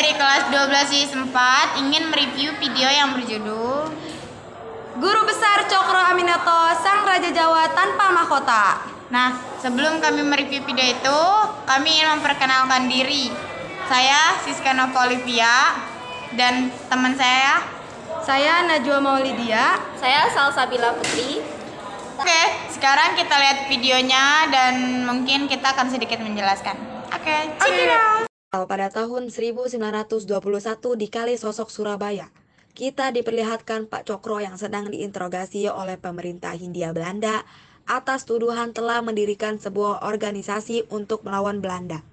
dari kelas 12 IS 4 ingin mereview video yang berjudul Guru Besar Cokro Aminoto, Sang Raja Jawa Tanpa Mahkota. Nah, sebelum kami mereview video itu, kami ingin memperkenalkan diri. Saya Siska Nova Olivia dan teman Saya Najwa Maulidia. Saya Salsabila Putri. Oke, sekarang kita lihat videonya dan mungkin kita akan sedikit menjelaskan. Oke, check it out. Pada tahun 1921 di Kalisosok, Surabaya, kita diperlihatkan Pak Cokro yang sedang diinterogasi oleh pemerintah Hindia Belanda atas tuduhan telah mendirikan sebuah organisasi untuk melawan Belanda.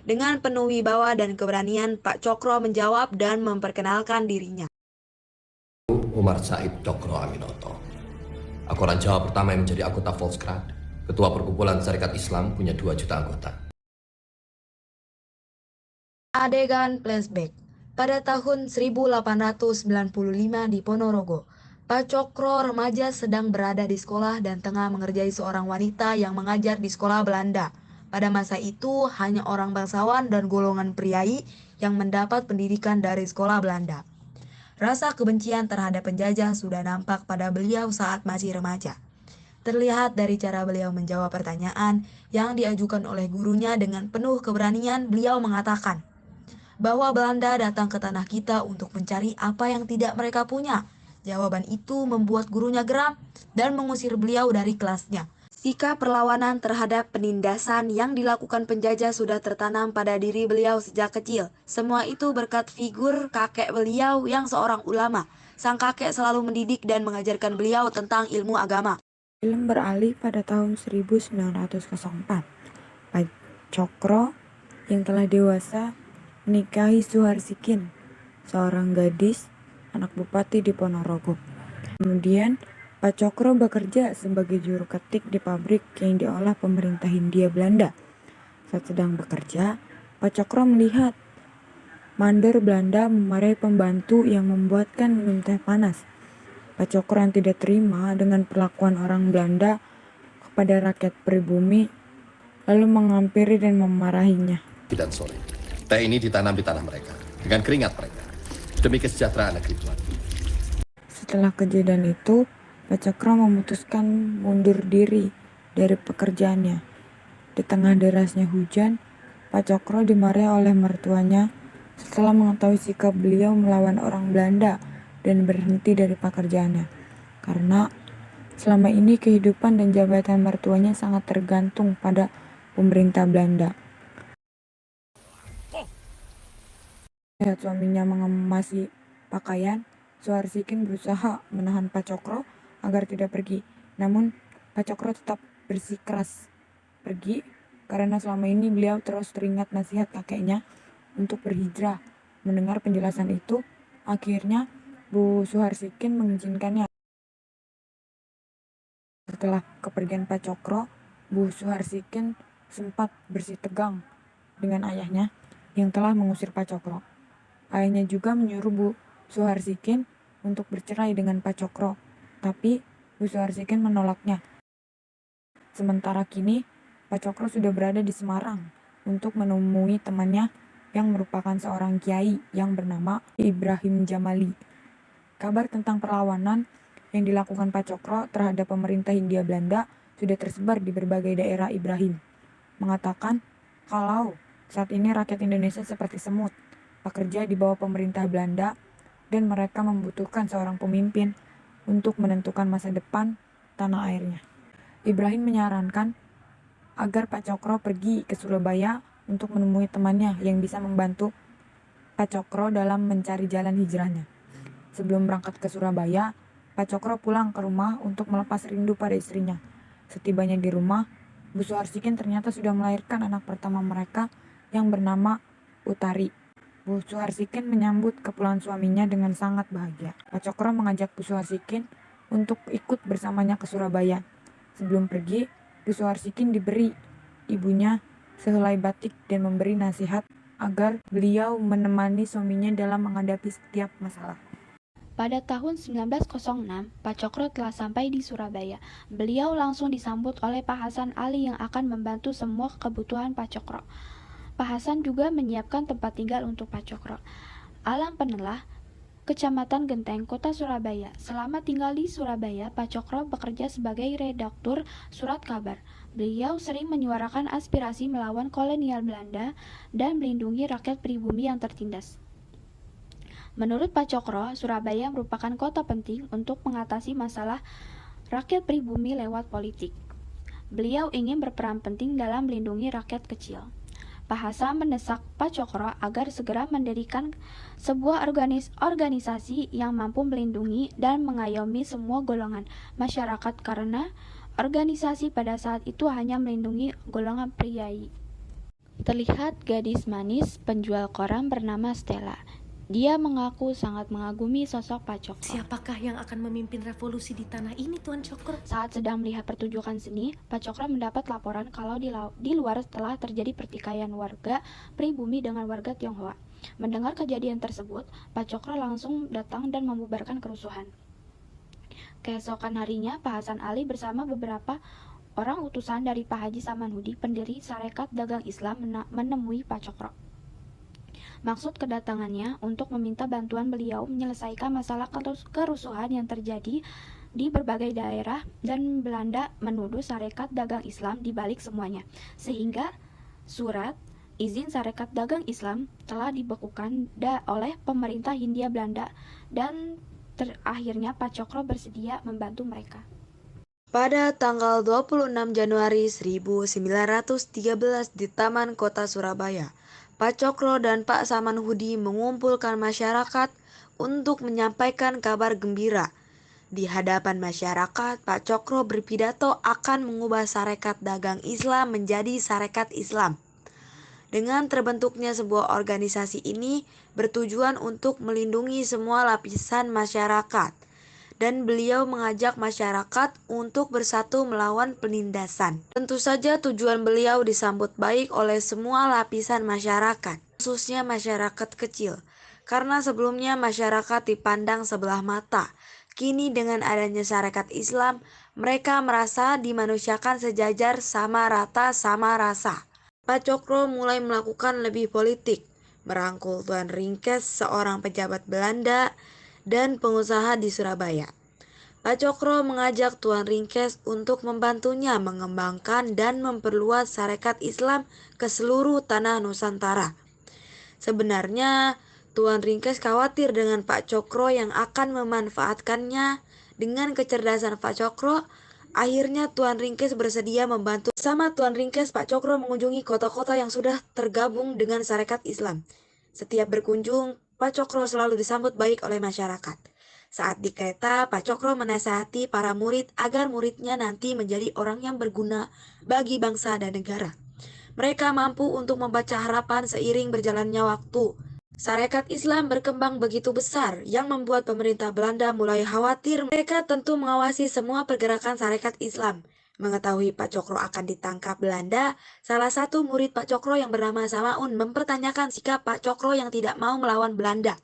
Dengan penuh wibawa dan keberanian, Pak Cokro menjawab dan memperkenalkan dirinya. Umar Said Cokro Aminoto. Aku orang Jawa pertama yang menjadi anggota Volkskrant. Ketua Perkumpulan Syarikat Islam punya 2 juta anggota. Adegan flashback. Pada tahun 1895 di Ponorogo, Pak Cokro remaja sedang berada di sekolah dan tengah mengerjai seorang wanita yang mengajar di sekolah Belanda. Pada masa itu, hanya orang bangsawan dan golongan priai yang mendapat pendidikan dari sekolah Belanda. Rasa kebencian terhadap penjajah sudah nampak pada beliau saat masih remaja. Terlihat dari cara beliau menjawab pertanyaan yang diajukan oleh gurunya dengan penuh keberanian. Beliau mengatakan bahwa Belanda datang ke tanah kita untuk mencari apa yang tidak mereka punya. Jawaban itu membuat gurunya geram dan mengusir beliau dari kelasnya. Sikap perlawanan terhadap penindasan yang dilakukan penjajah sudah tertanam pada diri beliau sejak kecil. Semua itu berkat figur kakek beliau yang seorang ulama. Sang kakek selalu mendidik dan mengajarkan beliau tentang ilmu agama. Film beralih pada tahun 1904. Pak Cokro yang telah dewasa menikahi Suharsikin, seorang gadis anak bupati di Ponorogo. Kemudian Pak Cokro bekerja sebagai juru ketik di pabrik yang diolah pemerintah Hindia Belanda. Saat sedang bekerja, Pak Cokro melihat mandor Belanda memarahi pembantu yang membuatkan minum teh panas. Pak Cokro yang tidak terima dengan perlakuan orang Belanda kepada rakyat pribumi lalu menghampiri dan memarahinya. Dan sore, teh ini ditanam di tanah mereka dengan keringat mereka demi kesejahteraan negeri Tuhan. Setelah kejadian itu, Pak Cokro memutuskan mundur diri dari pekerjaannya. Di tengah derasnya hujan, Pak Cokro dimarahi oleh mertuanya setelah mengetahui sikap beliau melawan orang Belanda dan berhenti dari pekerjaannya. Karena selama ini kehidupan dan jabatan mertuanya sangat tergantung pada pemerintah Belanda. Saat suaminya mengemasi pakaian, Suharsikin berusaha menahan Pak Cokro agar tidak pergi. Namun Pak Cokro tetap bersikeras pergi karena selama ini beliau terus teringat nasihat kakeknya untuk berhijrah. Mendengar penjelasan itu, akhirnya Bu Suharsikin mengizinkannya. Setelah kepergian Pak Cokro, Bu Suharsikin sempat bersitegang dengan ayahnya yang telah mengusir Pak Cokro. Ayahnya juga menyuruh Bu Suharsikin untuk bercerai dengan Pak Cokro, tapi Bu Suharsikin menolaknya. Sementara kini, Pak Cokro sudah berada di Semarang untuk menemui temannya yang merupakan seorang kiai yang bernama Ibrahim Jamali. Kabar tentang perlawanan yang dilakukan Pak Cokro terhadap pemerintah Hindia Belanda sudah tersebar di berbagai daerah. Ibrahim mengatakan kalau saat ini rakyat Indonesia seperti semut, pekerja di bawah pemerintah Belanda, dan mereka membutuhkan seorang pemimpin untuk menentukan masa depan tanah airnya. Ibrahim menyarankan agar Pak Cokro pergi ke Surabaya untuk menemui temannya yang bisa membantu Pak Cokro dalam mencari jalan hijrahnya. Sebelum berangkat ke Surabaya, Pak Cokro pulang ke rumah untuk melepas rindu pada istrinya. Setibanya di rumah, Bu Suharsikin ternyata sudah melahirkan anak pertama mereka yang bernama Utari. Bu Suharsikin menyambut kepulangan suaminya dengan sangat bahagia. Pak Cokro mengajak Bu Suharsikin untuk ikut bersamanya ke Surabaya. Sebelum pergi, Bu Suharsikin diberi ibunya sehelai batik dan memberi nasihat agar beliau menemani suaminya dalam menghadapi setiap masalah. Pada tahun 1906, Pak Cokro telah sampai di Surabaya. Beliau langsung disambut oleh Pak Hasan Ali yang akan membantu semua kebutuhan Pak Cokro. Pak Hasan juga menyiapkan tempat tinggal untuk Pak Cokro. Alam Penelah, Kecamatan Genteng, Kota Surabaya. Selama tinggal di Surabaya, Pak Cokro bekerja sebagai redaktur surat kabar. Beliau sering menyuarakan aspirasi melawan kolonial Belanda dan melindungi rakyat pribumi yang tertindas. Menurut Pak Cokro, Surabaya merupakan kota penting untuk mengatasi masalah rakyat pribumi lewat politik. Beliau ingin berperan penting dalam melindungi rakyat kecil. Pak Hasan mendesak Pak Cokro agar segera mendirikan sebuah organisasi yang mampu melindungi dan mengayomi semua golongan masyarakat karena organisasi pada saat itu hanya melindungi golongan priai. Terlihat gadis manis penjual koran bernama Stella. Dia mengaku sangat mengagumi sosok Pak Cokro. Siapakah yang akan memimpin revolusi di tanah ini, Tuan Cokro? Saat sedang melihat pertunjukan seni, Pak Cokro mendapat laporan kalau di luar telah terjadi pertikaian warga pribumi dengan warga Tionghoa. Mendengar kejadian tersebut, Pak Cokro langsung datang dan membubarkan kerusuhan. Keesokan harinya, Pak Hasan Ali bersama beberapa orang utusan dari Pak Haji Samanhudi, pendiri Sarekat Dagang Islam, menemui Pak Cokro. Maksud kedatangannya untuk meminta bantuan beliau menyelesaikan masalah kerusuhan yang terjadi di berbagai daerah dan Belanda menuduh Sarekat Dagang Islam di balik semuanya. Sehingga surat izin Sarekat Dagang Islam telah dibekukan oleh pemerintah Hindia Belanda dan akhirnya Pak Cokro bersedia membantu mereka. Pada tanggal 26 Januari 1913 di Taman Kota Surabaya, Pak Cokro dan Pak Samanhudi mengumpulkan masyarakat untuk menyampaikan kabar gembira. Di hadapan masyarakat, Pak Cokro berpidato akan mengubah Sarekat Dagang Islam menjadi Sarekat Islam. Dengan terbentuknya sebuah organisasi ini bertujuan untuk melindungi semua lapisan masyarakat. Dan beliau mengajak masyarakat untuk bersatu melawan penindasan. Tentu saja tujuan beliau disambut baik oleh semua lapisan masyarakat, khususnya masyarakat kecil. Karena sebelumnya masyarakat dipandang sebelah mata. Kini dengan adanya Sarekat Islam, mereka merasa dimanusiakan sejajar, sama rata, sama rasa. Pak Cokro mulai melakukan lebih politik, merangkul Tuan Ringkes, seorang pejabat Belanda, dan pengusaha di Surabaya. Pak Cokro mengajak Tuan Ringkes untuk membantunya mengembangkan dan memperluas Sarekat Islam ke seluruh tanah Nusantara. Sebenarnya, Tuan Ringkes khawatir dengan Pak Cokro yang akan memanfaatkannya. Dengan kecerdasan Pak Cokro, akhirnya Tuan Ringkes bersedia membantu. Sama Tuan Ringkes, Pak Cokro mengunjungi kota-kota yang sudah tergabung dengan Sarekat Islam. Setiap berkunjung, Pak Cokro selalu disambut baik oleh masyarakat. Saat di kereta, Pak Cokro menasihati para murid agar muridnya nanti menjadi orang yang berguna bagi bangsa dan negara. Mereka mampu untuk membaca harapan seiring berjalannya waktu. Sarekat Islam berkembang begitu besar yang membuat pemerintah Belanda mulai khawatir. Mereka tentu mengawasi semua pergerakan Sarekat Islam. Mengetahui Pak Cokro akan ditangkap Belanda, salah satu murid Pak Cokro yang bernama Samaun mempertanyakan sikap Pak Cokro yang tidak mau melawan Belanda.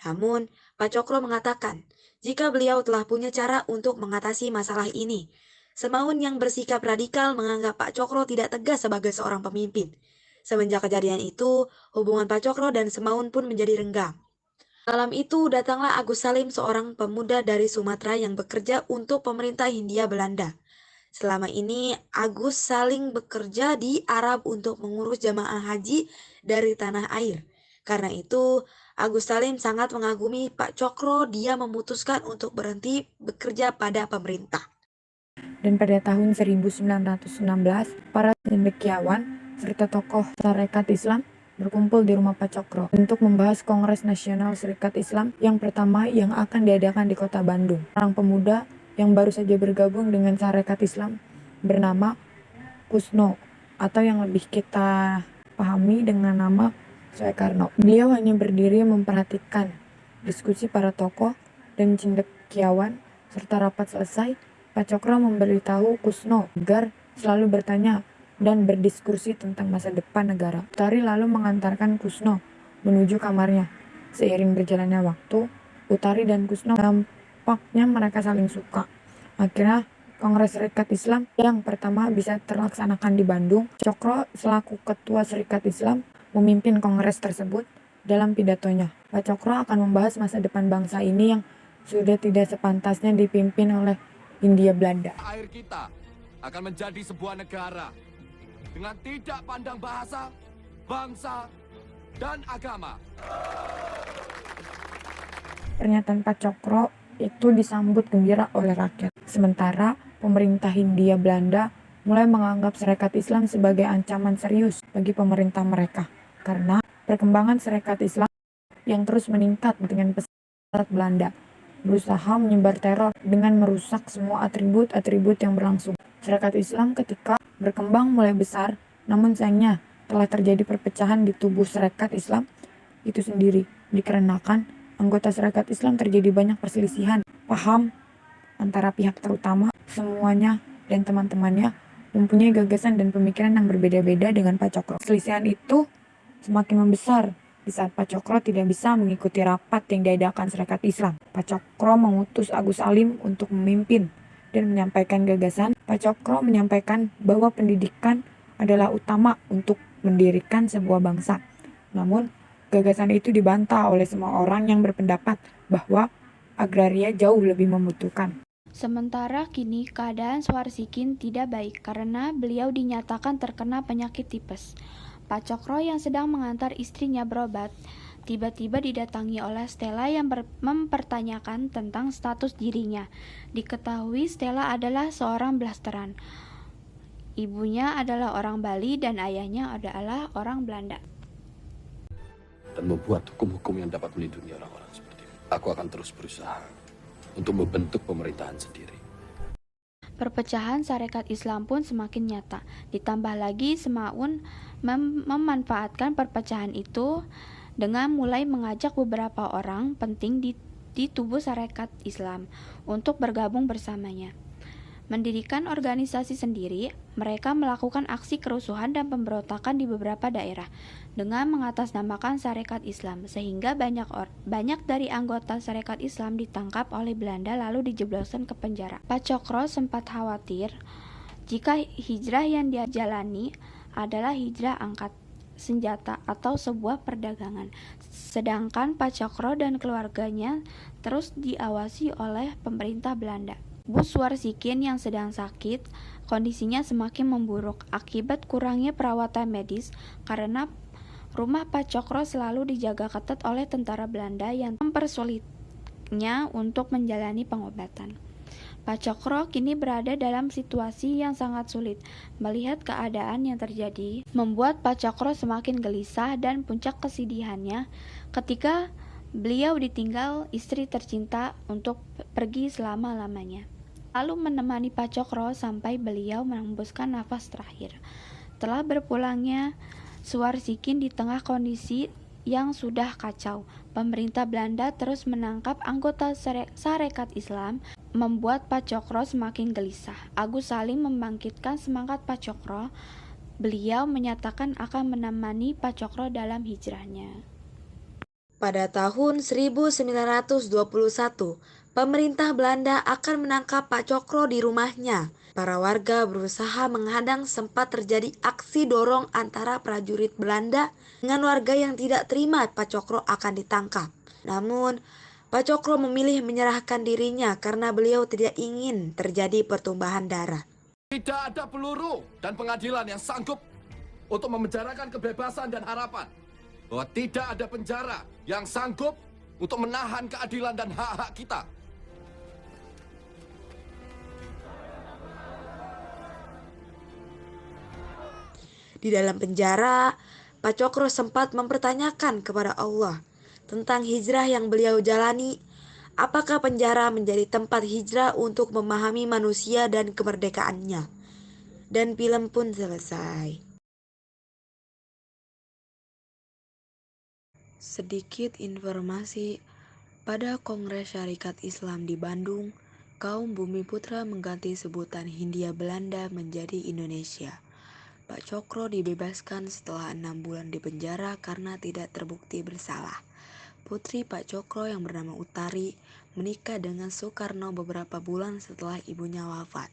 Namun, Pak Cokro mengatakan, jika beliau telah punya cara untuk mengatasi masalah ini. Samaun yang bersikap radikal menganggap Pak Cokro tidak tegas sebagai seorang pemimpin. Semenjak kejadian itu, hubungan Pak Cokro dan Samaun pun menjadi renggang. Malam itu datanglah Agus Salim, seorang pemuda dari Sumatera yang bekerja untuk pemerintah Hindia Belanda. Selama ini, Agus Salim bekerja di Arab untuk mengurus jamaah haji dari tanah air. Karena itu, Agus Salim sangat mengagumi Pak Cokro. Dia memutuskan untuk berhenti bekerja pada pemerintah. Dan pada tahun 1916, para cendekiawan serta tokoh Sarekat Islam berkumpul di rumah Pak Cokro untuk membahas Kongres Nasional Sarekat Islam yang pertama yang akan diadakan di kota Bandung. Orang pemuda yang baru saja bergabung dengan Sarekat Islam bernama Kusno, atau yang lebih kita pahami dengan nama Soekarno. Beliau hanya berdiri memperhatikan diskusi para tokoh dan cendekiawan. Serta rapat selesai, Pak Cokro memberitahu Kusno agar selalu bertanya dan berdiskusi tentang masa depan negara. Utari lalu mengantarkan Kusno menuju kamarnya. Seiring berjalannya waktu, Utari dan Kusno nampaknya mereka saling suka. Akhirnya Kongres Serikat Islam yang pertama bisa terlaksanakan di Bandung. Cokro selaku Ketua Serikat Islam memimpin kongres tersebut. Dalam pidatonya, Pak Cokro akan membahas masa depan bangsa ini yang sudah tidak sepantasnya dipimpin oleh Hindia Belanda. Air kita akan menjadi sebuah negara dengan tidak pandang bahasa, bangsa, dan agama. Pernyataan Pak Cokro itu disambut gembira oleh rakyat. Sementara pemerintah Hindia Belanda mulai menganggap Serikat Islam sebagai ancaman serius bagi pemerintah mereka. Karena perkembangan Serikat Islam yang terus meningkat dengan pesat Belanda berusaha menyebar teror dengan merusak semua atribut-atribut yang berlangsung. Serikat Islam ketika berkembang mulai besar, namun sayangnya telah terjadi perpecahan di tubuh Serikat Islam itu sendiri, dikarenakan anggota Serikat Islam terjadi banyak perselisihan paham antara pihak, terutama semuanya dan teman-temannya mempunyai gagasan dan pemikiran yang berbeda-beda dengan Pak Cokro. Perselisihan itu semakin membesar di saat Pak Cokro tidak bisa mengikuti rapat yang diadakan Serikat Islam. Pak Cokro mengutus Agus Salim untuk memimpin dan menyampaikan gagasan. Pak Cokro menyampaikan bahwa pendidikan adalah utama untuk mendirikan sebuah bangsa. Namun, gagasan itu dibantah oleh semua orang yang berpendapat bahwa agraria jauh lebih membutuhkan. Sementara kini keadaan Suharsikin tidak baik karena beliau dinyatakan terkena penyakit tipes. Pak Cokro yang sedang mengantar istrinya berobat, tiba-tiba didatangi oleh Stella yang mempertanyakan tentang status dirinya. Diketahui Stella adalah seorang blasteran. Ibunya adalah orang Bali dan ayahnya adalah orang Belanda. Dan membuat hukum-hukum yang dapat melindungi orang-orang seperti itu. Aku akan terus berusaha untuk membentuk pemerintahan sendiri. Perpecahan Sarekat Islam pun semakin nyata. Ditambah lagi Semaun memanfaatkan perpecahan itu dengan mulai mengajak beberapa orang penting di tubuh Sarekat Islam untuk bergabung bersamanya. Mendirikan organisasi sendiri, mereka melakukan aksi kerusuhan dan pemberontakan di beberapa daerah dengan mengatasnamakan Sarekat Islam, sehingga banyak dari anggota Sarekat Islam ditangkap oleh Belanda lalu dijebloskan ke penjara. Pak Cokro sempat khawatir jika hijrah yang dia jalani adalah hijrah angkat senjata atau sebuah perdagangan. Sedangkan Pak Cokro dan keluarganya terus diawasi oleh pemerintah Belanda. Bu Suharsikin yang sedang sakit, kondisinya semakin memburuk akibat kurangnya perawatan medis karena rumah Pak Cokro selalu dijaga ketat oleh tentara Belanda yang mempersulitnya untuk menjalani pengobatan. Pak Cokro kini berada dalam situasi yang sangat sulit. Melihat keadaan yang terjadi, membuat Pak Cokro semakin gelisah dan puncak kesedihannya ketika beliau ditinggal istri tercinta untuk pergi selama-lamanya. Lalu menemani Pak Cokro sampai beliau menghembuskan nafas terakhir. Telah berpulangnya Suharsikin di tengah kondisi yang sudah kacau. Pemerintah Belanda terus menangkap anggota Sarekat Islam, membuat Pak Cokro semakin gelisah. Agus Salim membangkitkan semangat Pak Cokro. Beliau menyatakan akan menemani Pak Cokro dalam hijrahnya. Pada tahun 1921, pemerintah Belanda akan menangkap Pak Cokro di rumahnya. Para warga berusaha menghadang, sempat terjadi aksi dorong antara prajurit Belanda dengan warga yang tidak terima Pak Cokro akan ditangkap. Namun, Pak Cokro memilih menyerahkan dirinya karena beliau tidak ingin terjadi pertumpahan darah. Tidak ada peluru dan pengadilan yang sanggup untuk memenjarakan kebebasan dan harapan. Bahwa tidak ada penjara yang sanggup untuk menahan keadilan dan hak-hak kita. Di dalam penjara, Pak Cokro sempat mempertanyakan kepada Allah tentang hijrah yang beliau jalani. Apakah penjara menjadi tempat hijrah untuk memahami manusia dan kemerdekaannya? Dan film pun selesai. Sedikit informasi, pada Kongres Syarikat Islam di Bandung, kaum Bumiputra mengganti sebutan Hindia Belanda menjadi Indonesia. Pak Cokro dibebaskan setelah 6 bulan di penjara karena tidak terbukti bersalah. putri Pak Cokro yang bernama Utari, menikah dengan Soekarno beberapa bulan setelah ibunya wafat.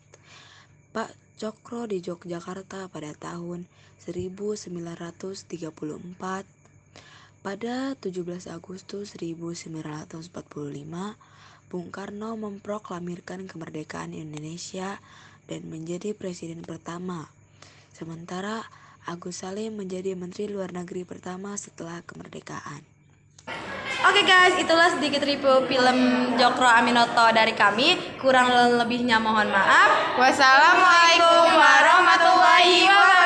Pak Cokro di Yogyakarta pada tahun 1934. Pada 17 Agustus 1945, Bung Karno memproklamirkan kemerdekaan Indonesia dan menjadi presiden pertama. Sementara Agus Salim menjadi Menteri Luar Negeri pertama setelah kemerdekaan. Oke guys, itulah sedikit review film Cokro Aminoto dari kami. Kurang lebihnya mohon maaf. Wassalamualaikum warahmatullahi wabarakatuh.